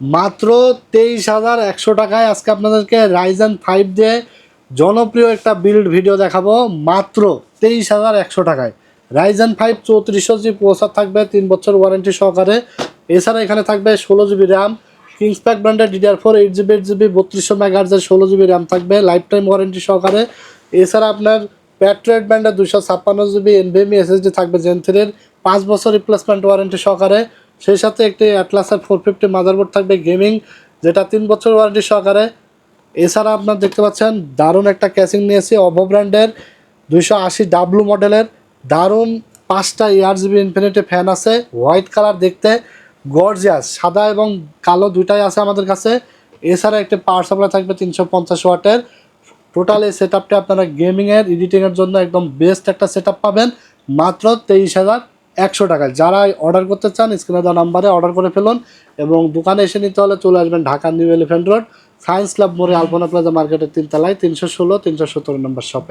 মাত্র 23,100 টাকায় আজকে আপনাদেরকে রাইজেন 5 দিয়ে জনপ্রিয় একটা বিল্ড ভিডিও দেখাবো মাত্র 23,100 টাকায়। রাইজেন 5 3400 জি প্রসেসর থাকবে, 3 বছর ওয়ারেন্টি সহকারে। এছাড়া এখানে থাকবে 16 জিবি র্যাম, কিংসপ্যাক ব্র্যান্ডের DDR4 8 GB 8 GB 3200 মেগাহার্জের 16 GB RAM থাকবে লাইফ টাইম ওয়ারেন্টি সহকারে। এছাড়া আপনার প্যাট্রিয়ট ব্র্যান্ডের 256 জিবি NVMe SSD থাকবে জেন 3 5 বছর রিপ্লেসমেন্ট ওয়ারেন্টি সহকারে। সেই সাথে একটি অ্যাটলাসের 450 মাদারবোর্ড থাকবে গেমিং, যেটা 3 বছর ওয়ারেন্টি সহকারে। এছাড়া আপনার দেখতে পাচ্ছেন দারুণ একটা ক্যাসিং নিয়েছি অভো ব্র্যান্ডের 280W মডেলের। দারুণ 5টা ARGB ইনফিনিটি ফ্যান আছে, হোয়াইট কালার দেখতে গর্জিয়াস, সাদা এবং কালো দুইটাই আছে আমাদের কাছে। এছাড়া একটি পাওয়ার সাপ্লাই থাকবে 350 ওয়াটের। টোটাল এই সেট আপটি আপনারা গেমিংয়ের এডিটিংয়ের জন্য একদম বেস্ট একটা সেট পাবেন মাত্র 23,100 টাকায়। যারা অর্ডার করতে চান স্ক্রিনে দেওয়া নাম্বারে অর্ডার করে ফেলুন, এবং দোকানে এসে নিতে হলে চলে আসবেন Dhaka new elephant road, science club মোড়ে, আলপনা প্লাজা মার্কেটের 3 তলায় 316 317 নম্বর শপে।